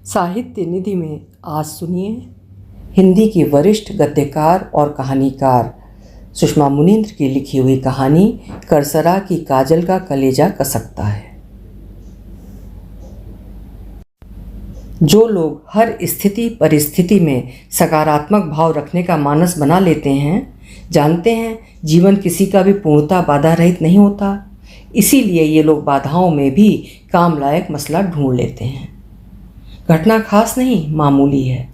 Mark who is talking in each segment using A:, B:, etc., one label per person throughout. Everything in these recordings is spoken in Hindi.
A: साहित्य निधि में आज सुनिए हिंदी की वरिष्ठ गद्यकार और कहानीकार सुषमा मुनींद्र की लिखी हुई कहानी करसरा की काजल का कलेजा कसकता है। जो लोग हर स्थिति परिस्थिति में सकारात्मक भाव रखने का मानस बना लेते हैं, जानते हैं जीवन किसी का भी पूर्णतः बाधा रहित नहीं होता। इसीलिए ये लोग बाधाओं में भी काम लायक मसला ढूंढ लेते हैं। घटना खास नहीं, मामूली है।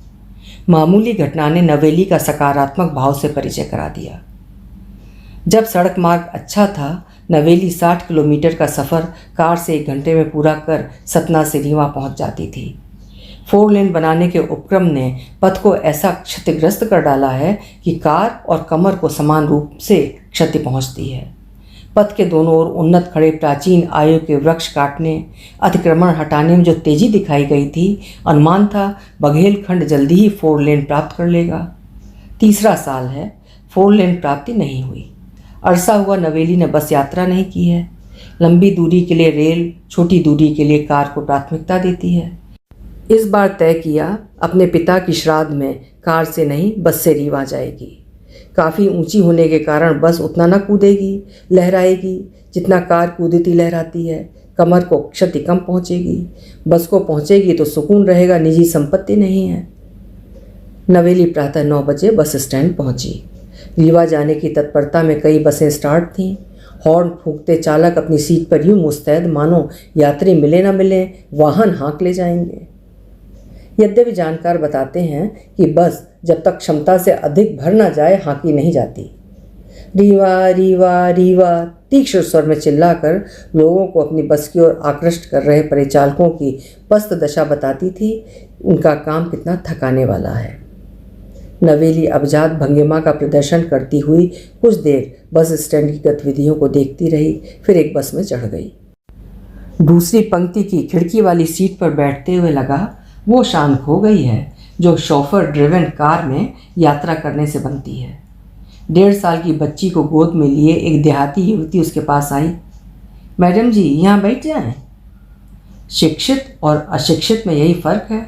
A: मामूली घटना ने नवेली का सकारात्मक भाव से परिचय करा दिया। जब सड़क मार्ग अच्छा था, नवेली 60 किलोमीटर का सफ़र कार से 1 घंटे में पूरा कर सतना से रीवा पहुंच जाती थी। 4 लेन बनाने के उपक्रम ने पथ को ऐसा क्षतिग्रस्त कर डाला है कि कार और कमर को समान रूप से क्षति पहुंचती है। पथ के दोनों ओर उन्नत खड़े प्राचीन आयु के वृक्ष काटने, अतिक्रमण हटाने में जो तेजी दिखाई गई थी, अनुमान था बघेलखंड जल्दी ही 4 लेन प्राप्त कर लेगा। तीसरा साल है, 4 लेन प्राप्ति नहीं हुई। अरसा हुआ नवेली ने बस यात्रा नहीं की है। लंबी दूरी के लिए रेल, छोटी दूरी के लिए कार को प्राथमिकता देती है। इस बार तय किया अपने पिता की श्राद्ध में कार से नहीं बस से रीवा जाएगी। काफ़ी ऊंची होने के कारण बस उतना न कूदेगी, लहराएगी जितना कार कूदती लहराती है। कमर को क्षति कम पहुंचेगी। बस को पहुंचेगी तो सुकून रहेगा, निजी संपत्ति नहीं है। नवेली प्रातः 9 बजे बस स्टैंड पहुंची। रीवा जाने की तत्परता में कई बसें स्टार्ट थीं। हॉर्न फूंकते चालक अपनी सीट पर यूं मुस्तैद मानो यात्री मिले न मिले वाहन हाँक ले जाएंगे। यद्यपि जानकार बताते हैं कि बस जब तक क्षमता से अधिक भर न जाए हाँकी नहीं जाती। रीवा रीवा रीवा तीक्ष्ण स्वर में चिल्लाकर लोगों को अपनी बस की ओर आकृष्ट कर रहे परिचालकों की पस्त दशा बताती थी उनका काम कितना थकाने वाला है। नवेली अबजात भंगिमा का प्रदर्शन करती हुई कुछ देर बस स्टैंड की गतिविधियों को देखती रही, फिर एक बस में चढ़ गई। दूसरी पंक्ति की खिड़की वाली सीट पर बैठते हुए लगा वो शान खो गई है जो शोफर ड्रिवन कार में यात्रा करने से बनती है। 1.5 साल की बच्ची को गोद में लिए एक देहाती युवती उसके पास आई। मैडम जी, यहाँ बैठ जाएं। शिक्षित और अशिक्षित में यही फ़र्क है।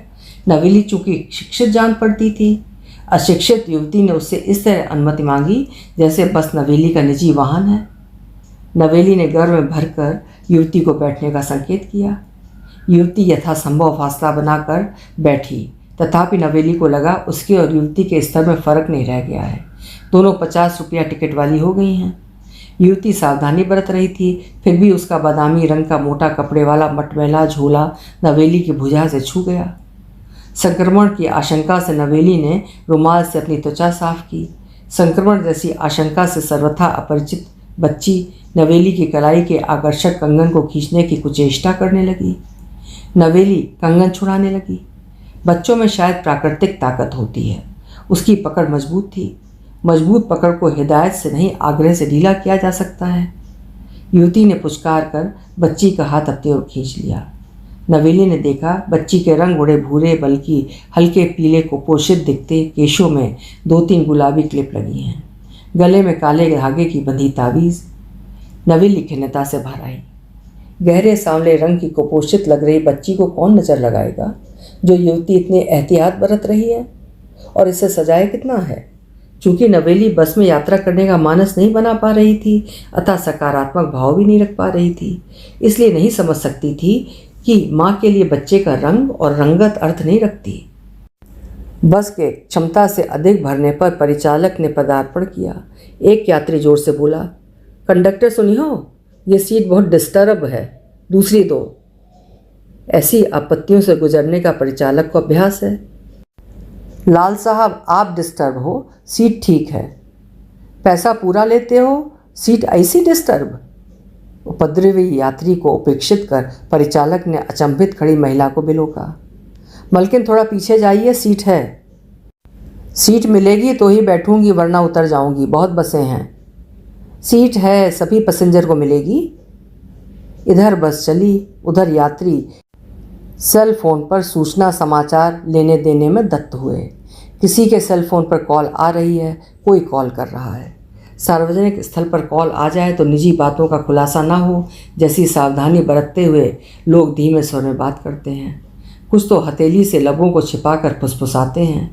A: नवेली चूँकि शिक्षित जान पड़ती थी। अशिक्षित युवती ने उससे इस तरह अनुमति मांगी जैसे बस नवेली का निजी वाहन है। नवेली ने गर्व में भरकर युवती को बैठने का संकेत किया। युवती यथासंभव फासला बनाकर बैठी, तथापि नवेली को लगा उसके और युवती के स्तर में फ़र्क नहीं रह गया है। दोनों 50 रुपया टिकट वाली हो गई हैं। युवती सावधानी बरत रही थी, फिर भी उसका बादामी रंग का मोटा कपड़े वाला मटमैला झोला नवेली की भुजा से छू गया। संक्रमण की आशंका से नवेली ने रुमाल से अपनी त्वचा साफ की। संक्रमण जैसी आशंका से सर्वथा अपरिचित बच्ची नवेली की कलाई के आकर्षक कंगन को खींचने की कुचेष्टा करने लगी। नवेली कंगन छुड़ाने लगी। बच्चों में शायद प्राकृतिक ताकत होती है। उसकी पकड़ मजबूत थी। मजबूत पकड़ को हिदायत से नहीं, आग्रह से ढीला किया जा सकता है। युवती ने पुचकार कर बच्ची का हाथ अपनी ओर खींच लिया। नवेली ने देखा बच्ची के रंग उड़े भूरे बल्कि हल्के पीले कुपोषित दिखते केशों में 2-3 गुलाबी क्लिप लगी हैं। गले में काले धागे की बंधी तावीज़। नवेली खिन्नता से भर आई। गहरे सांवले रंग की कुपोषित लग रही बच्ची को कौन नज़र लगाएगा जो युवती इतनी एहतियात बरत रही है, और इसे सजाए कितना है। चूँकि नवेली बस में यात्रा करने का मानस नहीं बना पा रही थी, अतः सकारात्मक भाव भी नहीं रख पा रही थी, इसलिए नहीं समझ सकती थी कि माँ के लिए बच्चे का रंग और रंगत अर्थ नहीं रखती। बस के क्षमता से अधिक भरने पर परिचालक ने पदार्पण किया। एक यात्री जोर से बोला, कंडक्टर सुनियो, ये सीट बहुत डिस्टर्ब है, दूसरी दो। ऐसी आपत्तियों से गुजरने का परिचालक को अभ्यास है। लाल साहब, आप डिस्टर्ब हो, सीट ठीक है। पैसा पूरा लेते हो, सीट ऐसी डिस्टर्ब। उपद्रवी यात्री को उपेक्षित कर परिचालक ने अचंभित खड़ी महिला को बिलोका। मलकिन, थोड़ा पीछे जाइए, सीट है। सीट मिलेगी तो ही बैठूंगी, वरना उतर जाऊंगी, बहुत बसें हैं। सीट है, सभी पैसेंजर को मिलेगी। इधर बस चली, उधर यात्री सेल फोन पर सूचना समाचार लेने देने में दत्त हुए। किसी के सेल फोन पर कॉल आ रही है, कोई कॉल कर रहा है। सार्वजनिक स्थल पर कॉल आ जाए तो निजी बातों का खुलासा ना हो, जैसी सावधानी बरतते हुए लोग धीमे स्वर में बात करते हैं। कुछ तो हथेली से लबों को छिपाकर फुसफुसाते हैं,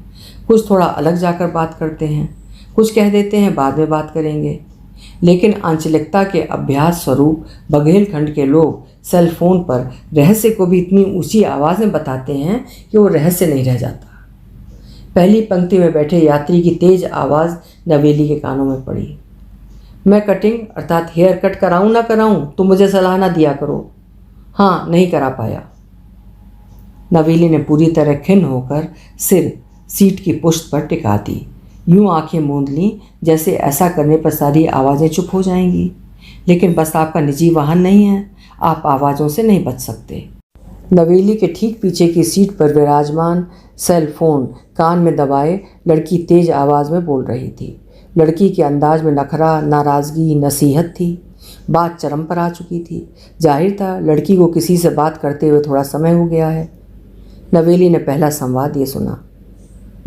A: कुछ थोड़ा अलग जाकर बात करते हैं, कुछ कह देते हैं बाद में बात करेंगे। लेकिन आंचलिकता के अभ्यास स्वरूप बघेलखंड के लोग सेल फोन पर रहस्य को भी इतनी ऊंची आवाज़ में बताते हैं कि वो रहस्य नहीं रह जाता। पहली पंक्ति में बैठे यात्री की तेज आवाज़ नवेली के कानों में पड़ी। मैं कटिंग अर्थात हेयर कट कराऊं ना कराऊं, तुम मुझे सलाह ना दिया करो। हाँ, नहीं करा पाया। नवेली ने पूरी तरह खिन्न होकर सिर सीट की पुश्त पर टिका दी, यूं आंखें मूंद लीं जैसे ऐसा करने पर सारी आवाज़ें चुप हो जाएंगी। लेकिन बस आपका निजी वाहन नहीं है, आप आवाज़ों से नहीं बच सकते। नवेली के ठीक पीछे की सीट पर विराजमान सेल फोन कान में दबाए लड़की तेज आवाज़ में बोल रही थी। लड़की के अंदाज में नखरा, नाराज़गी, नसीहत थी। बात चरम पर आ चुकी थी। जाहिर था लड़की को किसी से बात करते हुए थोड़ा समय हो गया है। नवेली ने पहला संवाद ये सुना।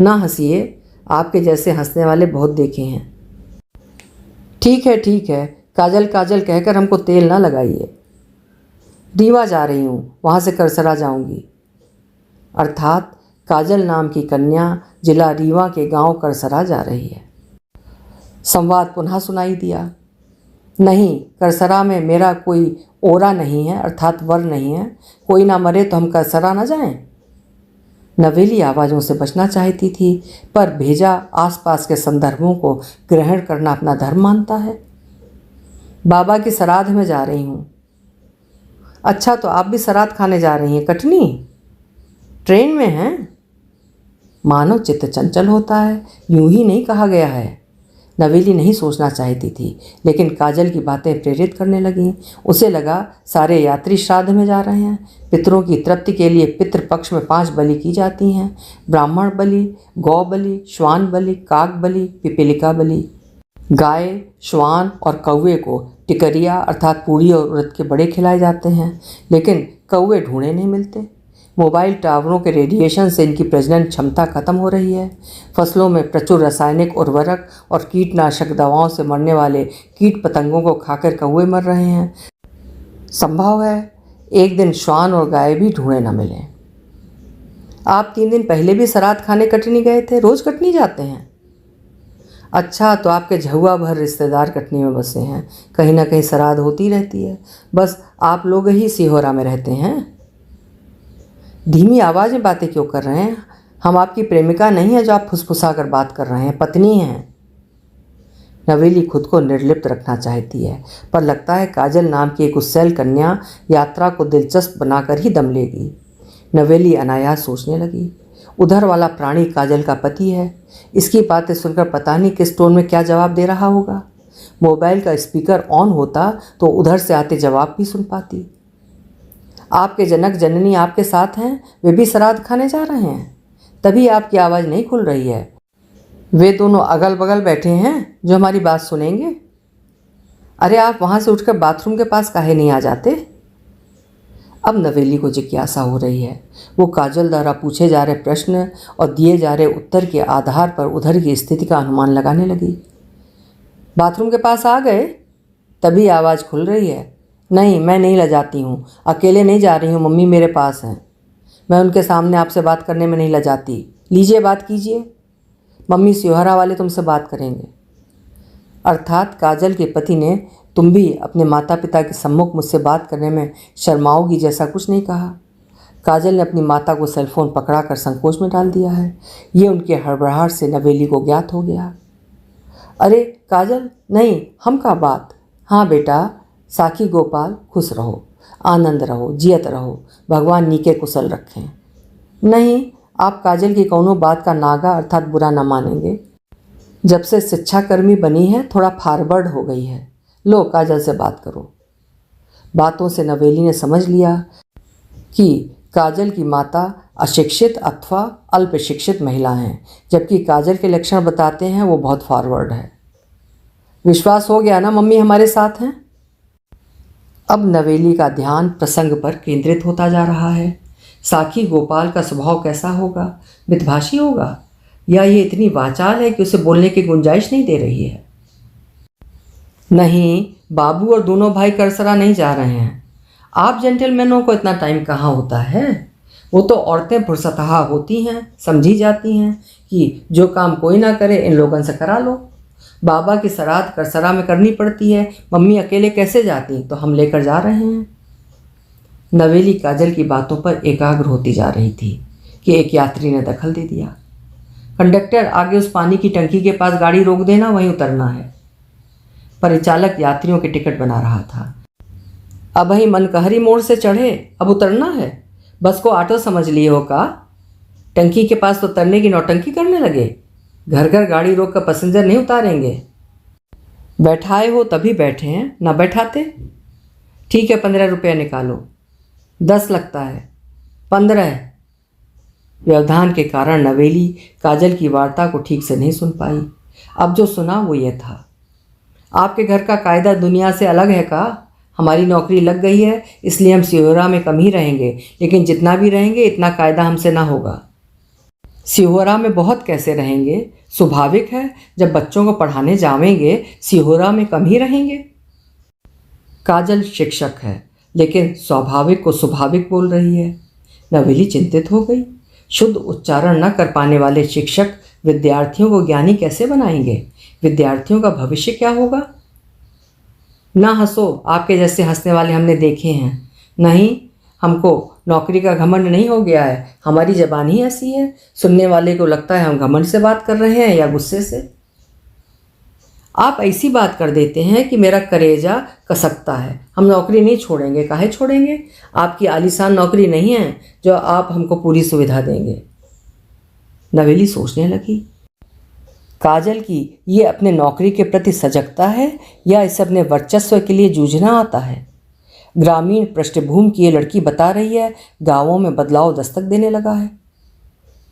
A: ना हंसिए, आपके जैसे हंसने वाले बहुत देखे हैं। ठीक है, काजल काजल कहकर हमको तेल ना लगाइए। रीवा जा रही हूँ, वहाँ से करसरा जाऊँगी। अर्थात काजल नाम की कन्या जिला रीवा के गांव करसरा जा रही है। संवाद पुनः सुनाई दिया। नहीं, करसरा में मेरा कोई ओरा नहीं है, अर्थात वर नहीं है। कोई ना मरे तो हम करसरा ना जाएं। नवेली आवाज़ों से बचना चाहती थी, पर भेजा आसपास के संदर्भों को ग्रहण करना अपना धर्म मानता है। बाबा की श्राद्ध में जा रही हूँ। अच्छा, तो आप भी श्राद्ध खाने जा रही हैं? कटनी? ट्रेन में हैं? मानव चित्त चंचल होता है, यूं ही नहीं कहा गया है। नवेली नहीं सोचना चाहती थी, लेकिन काजल की बातें प्रेरित करने लगीं। उसे लगा सारे यात्री श्राद्ध में जा रहे हैं। पितरों की तृप्ति के लिए पितृपक्ष में 5 बलि की जाती हैं। ब्राह्मण बलि, गौ बलि, श्वान बलि, काक बलि, पिपीलिका बलि। गाय, श्वान और कौवे को टिकरिया अर्थात पूड़ी और उड़द के बड़े खिलाए जाते हैं, लेकिन कौवे ढूंढे नहीं मिलते। मोबाइल टावरों के रेडिएशन से इनकी प्रजनन क्षमता खत्म हो रही है। फसलों में प्रचुर रासायनिक उर्वरक और कीटनाशक दवाओं से मरने वाले कीट पतंगों को खाकर कौवे मर रहे हैं। संभव है एक दिन श्वान और गाय भी ढूंढे न मिलें। आप 3 दिन पहले भी श्राद्ध खाने कटनी गए थे, रोज़ कटनी जाते हैं? अच्छा, तो आपके झहुआ भर रिश्तेदार कटनी में बसे हैं। कहीं ना कहीं श्राद्ध होती रहती है, बस आप लोग ही सिहोरा में रहते हैं। धीमी आवाज़ में बातें क्यों कर रहे हैं? हम आपकी प्रेमिका नहीं है जो आप फुसफुसा कर बात कर रहे हैं, पत्नी हैं। नवेली खुद को निर्लिप्त रखना चाहती है, पर लगता है काजल नाम की एक उत्सैल कन्या यात्रा को दिलचस्प बनाकर ही दम लेगी। नवेली अनायास सोचने लगी, उधर वाला प्राणी काजल का पति है। इसकी बातें सुनकर पता नहीं किस टोन में क्या जवाब दे रहा होगा। मोबाइल का स्पीकर ऑन होता तो उधर से आते जवाब भी सुन पाती। आपके जनक जननी आपके साथ हैं, वे भी श्राद्ध खाने जा रहे हैं, तभी आपकी आवाज़ नहीं खुल रही है। वे दोनों अगल बगल बैठे हैं जो हमारी बात सुनेंगे। अरे आप वहाँ से उठकर बाथरूम के पास काहे नहीं आ जाते? अब नवेली को जिज्ञासा हो रही है। वो काजल द्वारा पूछे जा रहे प्रश्न और दिए जा रहे उत्तर के आधार पर उधर की स्थिति का अनुमान लगाने लगी। बाथरूम के पास आ गए? तभी आवाज़ खुल रही है। नहीं, मैं नहीं लजाती हूँ, अकेले नहीं जा रही हूँ, मम्मी मेरे पास हैं। मैं उनके सामने आपसे बात करने में नहीं लजाती। लीजिए, बात कीजिए, मम्मी सियोहरा वाले तुमसे बात करेंगे। अर्थात काजल के पति ने तुम भी अपने माता पिता के सम्मुख मुझसे बात करने में शर्माओगी जैसा कुछ नहीं कहा। काजल ने अपनी माता को सेलफोन पकड़ा कर संकोच में डाल दिया है। ये उनके हड़बड़ाहट से नवेली को ज्ञात हो गया। अरे काजल, नहीं, हम का बात। हाँ बेटा, साखी गोपाल, खुश रहो, आनंद रहो, जियत रहो, भगवान नीके कुशल रखें। नहीं, आप काजल की कौनो बात का नागा अर्थात बुरा न मानेंगे। जब से शिक्षाकर्मी बनी है थोड़ा फॉरवर्ड हो गई है। लो काजल से बात करो। बातों से नवेली ने समझ लिया कि काजल की माता अशिक्षित अथवा अल्प शिक्षित महिला हैं, जबकि काजल के लक्षण बताते हैं वो बहुत फॉरवर्ड है। विश्वास हो गया ना, मम्मी हमारे साथ हैं। अब नवेली का ध्यान प्रसंग पर केंद्रित होता जा रहा है। साखी गोपाल का स्वभाव कैसा होगा? मितभाषी होगा या ये इतनी वाचाल है कि उसे बोलने की गुंजाइश नहीं दे रही है? नहीं, बाबू और दोनों भाई करसरा नहीं जा रहे हैं। आप जेंटलमैनों को इतना टाइम कहाँ होता है? वो तो औरतें फुर्सतहा होती हैं, समझी जाती हैं कि जो काम कोई ना करे इन लोगों से करा लो। बाबा की सराध करसरा में करनी पड़ती है, मम्मी अकेले कैसे जाती, तो हम लेकर जा रहे हैं। नवेली काजल की बातों पर एकाग्र होती जा रही थी कि एक यात्री ने दखल दे दिया। कंडक्टर, आगे उस पानी की टंकी के पास गाड़ी रोक देना, वहीं उतरना है। परिचालक यात्रियों के टिकट बना रहा था। अब ही मनकहरी मोड़ से चढ़े, अब उतरना है। बस को ऑटो समझ लिए हो का? टंकी के पास तो उतरने की नौटंकी करने लगे। घर घर गाड़ी रोक कर पैसेंजर नहीं उतारेंगे। बैठाए हो तभी बैठे हैं, ना बैठाते। ठीक है, 15 रुपया निकालो। 10 लगता है। 15। व्यवधान के कारण नवेली काजल की वार्ता को ठीक से नहीं सुन पाई। अब जो सुना वो ये था, आपके घर का कायदा दुनिया से अलग है का? हमारी नौकरी लग गई है, इसलिए हम सिहोरा में कम ही रहेंगे, लेकिन जितना भी रहेंगे इतना कायदा हमसे ना होगा। सिहोरा में बहुत कैसे रहेंगे? स्वाभाविक है, जब बच्चों को पढ़ाने जावेंगे सिहोरा में कम ही रहेंगे। काजल शिक्षक है, लेकिन स्वाभाविक को स्वाभाविक बोल रही है। नवेली चिंतित हो गई। शुद्ध उच्चारण न कर पाने वाले शिक्षक विद्यार्थियों को ज्ञानी कैसे बनाएंगे? विद्यार्थियों का भविष्य क्या होगा? ना हंसो, आपके जैसे हंसने वाले हमने देखे हैं। नहीं, हमको नौकरी का घमंड नहीं हो गया है, हमारी ज़बान ही ऐसी है। सुनने वाले को लगता है हम घमंड से बात कर रहे हैं या गुस्से से। आप ऐसी बात कर देते हैं कि मेरा कलेजा कसकता है। हम नौकरी नहीं छोड़ेंगे। काहे छोड़ेंगे? आपकी आलीशान नौकरी नहीं है जो आप हमको पूरी सुविधा देंगे। नवेली सोचने लगी, काजल की ये अपने नौकरी के प्रति सजगता है या इसे अपने वर्चस्व के लिए जूझना आता है? ग्रामीण पृष्ठभूमि की ये लड़की बता रही है गांवों में बदलाव दस्तक देने लगा है।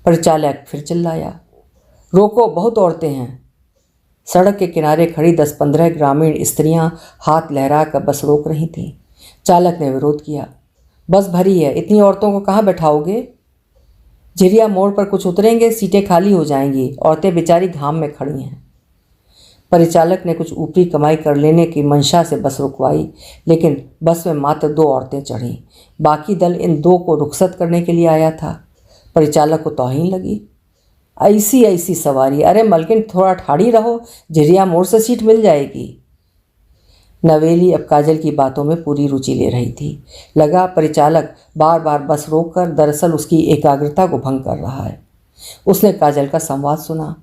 A: परिचालक फिर चिल्लाया, रोको, बहुत औरतें हैं। सड़क के किनारे खड़ी 10-15 ग्रामीण स्त्रियां हाथ लहरा कर बस रोक रही थीं। चालक ने विरोध किया, बस भरी है, इतनी औरतों को कहाँ बैठाओगे? झिरिया मोड़ पर कुछ उतरेंगे, सीटें खाली हो जाएंगी, औरतें बेचारी घाम में खड़ी हैं। परिचालक ने कुछ ऊपरी कमाई कर लेने की मंशा से बस रुकवाई, लेकिन बस में मात्र 2 औरतें चढ़ीं। बाकी दल इन 2 को रुखसत करने के लिए आया था। परिचालक को तौहीन लगी, ऐसी सवारी, अरे मलकिन थोड़ा ठाड़ी रहो, झिरिया मोड़ से सीट मिल जाएगी। नवेली अब काजल की बातों में पूरी रुचि ले रही थी। लगा परिचालक बार बार बस रोककर दरअसल उसकी एकाग्रता को भंग कर रहा है। उसने काजल का संवाद सुना।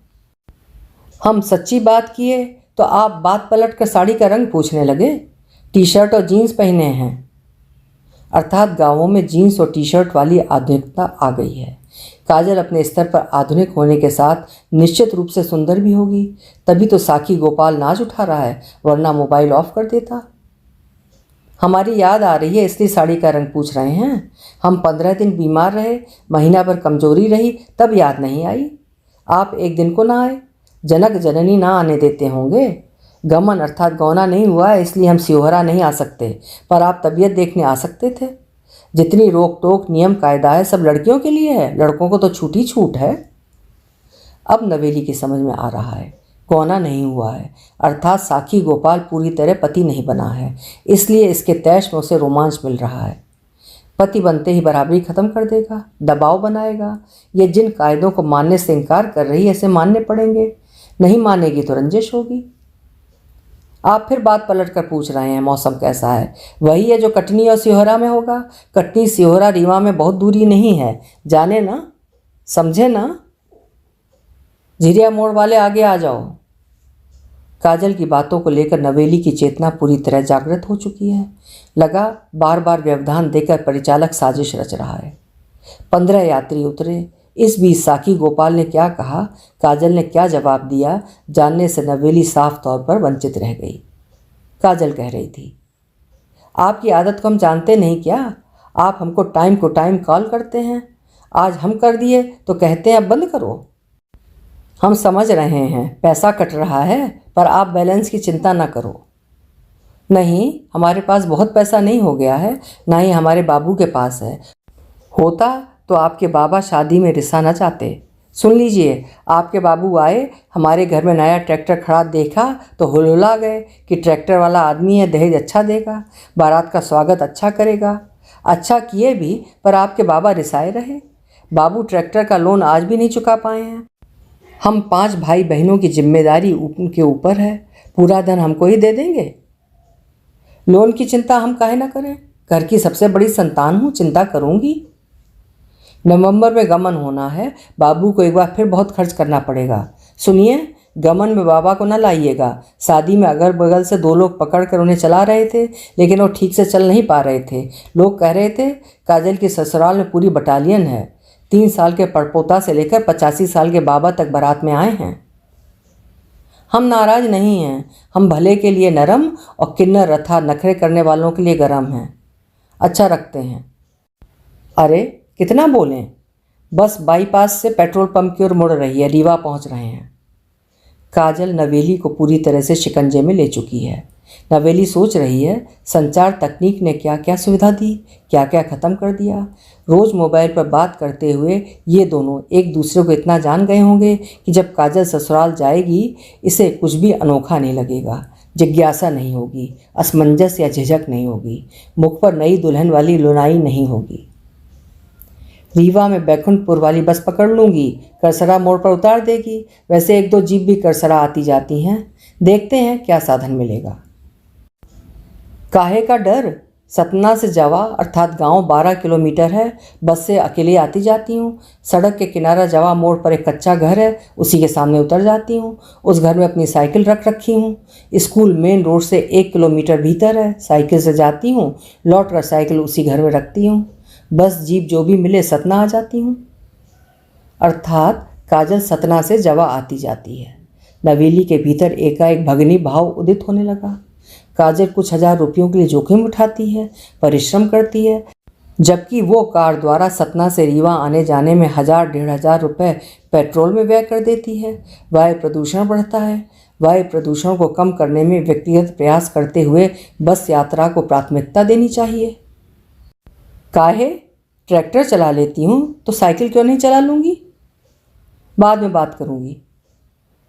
A: हम सच्ची बात किए तो आप बात पलट कर साड़ी का रंग पूछने लगे। टी शर्ट और जीन्स पहने हैं। अर्थात गांवों में जीन्स और टी शर्ट वाली आधुनिकता आ गई है। काजल अपने स्तर पर आधुनिक होने के साथ निश्चित रूप से सुंदर भी होगी, तभी तो साखी गोपाल नाच उठा रहा है, वरना मोबाइल ऑफ कर देता। हमारी याद आ रही है इसलिए साड़ी का रंग पूछ रहे हैं। हम 15 दिन बीमार रहे, महीना भर कमजोरी रही, तब याद नहीं आई। आप एक दिन को ना आए, जनक जननी ना आने देते होंगे। गमन अर्थात गौना नहीं हुआ है, इसलिए हम सिहोरा नहीं आ सकते, पर आप तबीयत देखने आ सकते थे। जितनी रोक टोक नियम कायदा है सब लड़कियों के लिए है, लड़कों को तो छूट ही छूट है। अब नवेली की समझ में आ रहा है, गौना नहीं हुआ है अर्थात साखी गोपाल पूरी तरह पति नहीं बना है, इसलिए इसके तैश में उसे रोमांच मिल रहा है। पति बनते ही बराबरी खत्म कर देगा, दबाव बनाएगा। ये जिन कायदों को मानने से इनकार कर रही है इसे मानने पड़ेंगे, नहीं मानेगी तो रंजिश होगी। आप फिर बात पलट कर पूछ रहे हैं मौसम कैसा है? वही है जो कटनी और सिहोरा में होगा। कटनी सिहोरा रीवा में बहुत दूरी नहीं है, जाने ना, समझे ना। झिरिया मोड़ वाले आगे आ जाओ। काजल की बातों को लेकर नवेली की चेतना पूरी तरह जागृत हो चुकी है। लगा बार बार व्यवधान देकर परिचालक साजिश रच रहा है। 15 यात्री उतरे। इस बीच साखी गोपाल ने क्या कहा, काजल ने क्या जवाब दिया, जानने से नवेली साफ तौर पर वंचित रह गई। काजल कह रही थी, आपकी आदत को हम जानते नहीं क्या? आप हमको टाइम को टाइम कॉल करते हैं, आज हम कर दिए तो कहते हैं अब बंद करो। हम समझ रहे हैं पैसा कट रहा है, पर आप बैलेंस की चिंता ना करो। नहीं, हमारे पास बहुत पैसा नहीं हो गया है, ना ही हमारे बाबू के पास है। होता तो आपके बाबा शादी में रिसा न चाहते। सुन लीजिए, आपके बाबू आए, हमारे घर में नया ट्रैक्टर खड़ा देखा तो हुलहुला गए कि ट्रैक्टर वाला आदमी है, दहेज अच्छा देगा, बारात का स्वागत अच्छा करेगा। अच्छा किए भी, पर आपके बाबा रिसाए रहे। बाबू ट्रैक्टर का लोन आज भी नहीं चुका पाए हैं। हम 5 भाई बहनों की जिम्मेदारी उनके ऊपर है, पूरा धन हमको ही दे देंगे। लोन की चिंता हम काहे ना करें, घर की सबसे बड़ी संतान हूँ, चिंता करूँगी। नवंबर में गमन होना है, बाबू को एक बार फिर बहुत खर्च करना पड़ेगा। सुनिए, गमन में बाबा को न लाइएगा। शादी में अगल बगल से 2 लोग पकड़ कर उन्हें चला रहे थे, लेकिन वो ठीक से चल नहीं पा रहे थे। लोग कह रहे थे काजल की ससुराल में पूरी बटालियन है। 3 साल के पड़पोता से लेकर 85 साल के बाबा तक बारात में आए हैं। हम नाराज नहीं हैं, हम भले के लिए नरम और किन्नर रथा नखरे करने वालों के लिए गरम हैं। अच्छा रखते हैं। अरे कितना बोलें, बस बाईपास से पेट्रोल पंप की ओर मुड़ रही है, रीवा पहुंच रहे हैं। काजल नवेली को पूरी तरह से शिकंजे में ले चुकी है। नवेली सोच रही है, संचार तकनीक ने क्या क्या सुविधा दी, क्या क्या ख़त्म कर दिया। रोज़ मोबाइल पर बात करते हुए ये दोनों एक दूसरे को इतना जान गए होंगे कि जब काजल ससुराल जाएगी इसे कुछ भी अनोखा नहीं लगेगा। जिज्ञासा नहीं होगी, असमंजस या झिझक नहीं होगी, मुख पर नई दुल्हन वाली लुनाई नहीं होगी। रीवा में बैकुंठपुर वाली बस पकड़ लूँगी, करसरा मोड़ पर उतार देगी। वैसे 1-2 जीप भी करसरा आती जाती हैं, देखते हैं क्या साधन मिलेगा। काहे का डर, सतना से जावा अर्थात गांव 12 किलोमीटर है। बस से अकेले आती जाती हूँ। सड़क के किनारा जावा मोड़ पर एक कच्चा घर है, उसी के सामने उतर जाती हूँ। उस घर में अपनी साइकिल रख रखी हूँ। स्कूल मेन रोड से 1 किलोमीटर भीतर है। साइकिल से जाती हूँ, लौट कर साइकिल उसी घर में रखती हूँ। बस जीप जो भी मिले सतना आ जाती हूँ। अर्थात काजल सतना से जवा आती जाती है। नवेली के भीतर एकाएक भगनी भाव उदित होने लगा। काजल कुछ हजार रुपयों के लिए जोखिम उठाती है, परिश्रम करती है, जबकि वो कार द्वारा सतना से रीवा आने जाने में 1000-1500 रुपये पेट्रोल में व्यय कर देती है। वायु प्रदूषण बढ़ता है। वायु प्रदूषण को कम करने में व्यक्तिगत प्रयास करते हुए बस यात्रा को प्राथमिकता देनी चाहिए। काहे, ट्रैक्टर चला लेती हूँ तो साइकिल क्यों नहीं चला लूँगी? बाद में बात करूँगी।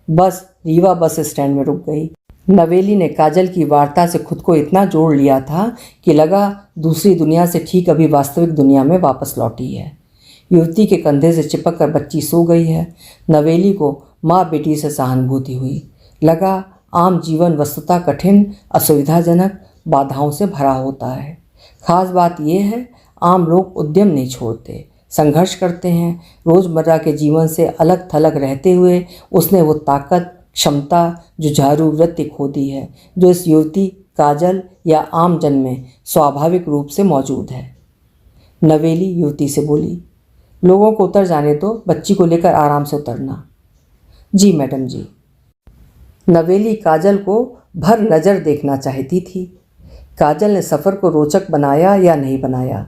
A: बस रीवा बस स्टैंड में रुक गई। नवेली ने काजल की वार्ता से खुद को इतना जोड़ लिया था कि लगा दूसरी दुनिया से ठीक अभी वास्तविक दुनिया में वापस लौटी है। युवती के कंधे से चिपक कर बच्ची सो गई है। नवेली को माँ बेटी से सहानुभूति हुई। लगा आम जीवन वस्तुतः कठिन, असुविधाजनक, बाधाओं से भरा होता है। खास बात यह है, आम लोग उद्यम नहीं छोड़ते, संघर्ष करते हैं। रोज़मर्रा के जीवन से अलग थलग रहते हुए उसने वो ताकत, क्षमता, जुझारू वृत्ति खो दी है जो इस युवती, काजल या आम जन में स्वाभाविक रूप से मौजूद है। नवेली युवती से बोली, लोगों को उतर जाने दो, बच्ची को लेकर आराम से उतरना। जी मैडम जी। नवेली काजल को भर नज़र देखना चाहती थी। काजल ने सफ़र को रोचक बनाया या नहीं बनाया,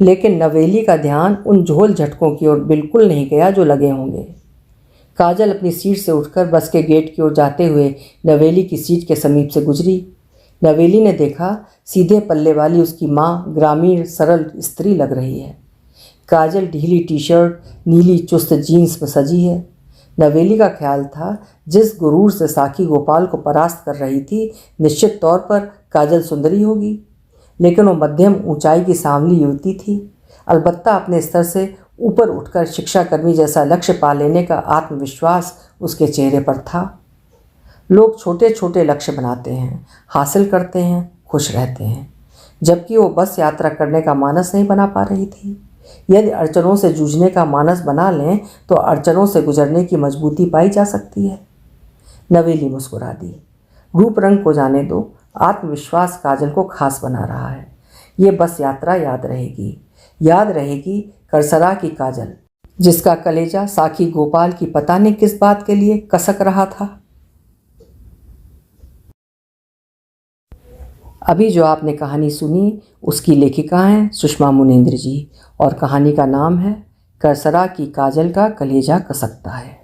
A: लेकिन नवेली का ध्यान उन झोल झटकों की ओर बिल्कुल नहीं गया जो लगे होंगे। काजल अपनी सीट से उठकर बस के गेट की ओर जाते हुए नवेली की सीट के समीप से गुजरी। नवेली ने देखा सीधे पल्ले वाली उसकी माँ ग्रामीण सरल स्त्री लग रही है। काजल ढीली टी-शर्ट, नीली चुस्त जीन्स में सजी है। नवेली का ख्याल था जिस गुरूर से साखी गोपाल को परास्त कर रही थी, निश्चित तौर पर काजल सुंदरी होगी, लेकिन वो मध्यम ऊंचाई की सांवली युवती थी। अलबत्ता अपने स्तर से ऊपर उठकर शिक्षाकर्मी जैसा लक्ष्य पा लेने का आत्मविश्वास उसके चेहरे पर था। लोग छोटे छोटे लक्ष्य बनाते हैं, हासिल करते हैं, खुश रहते हैं, जबकि वो बस यात्रा करने का मानस नहीं बना पा रही थी। यदि अड़चनों से जूझने का मानस बना लें तो अड़चनों से गुजरने की मजबूती पाई जा सकती है। नवेली मुस्कुरा दी। रूप रंग को जाने दो, आत्मविश्वास काजल को खास बना रहा है। ये बस यात्रा याद रहेगी करसरा की काजल, जिसका कलेजा साखी गोपाल की पता नहीं किस बात के लिए कसक रहा था। अभी जो आपने कहानी सुनी उसकी लेखिका हैं सुषमा मुनींद्र जी, और कहानी का नाम है करसरा की काजल का कलेजा कसकता है।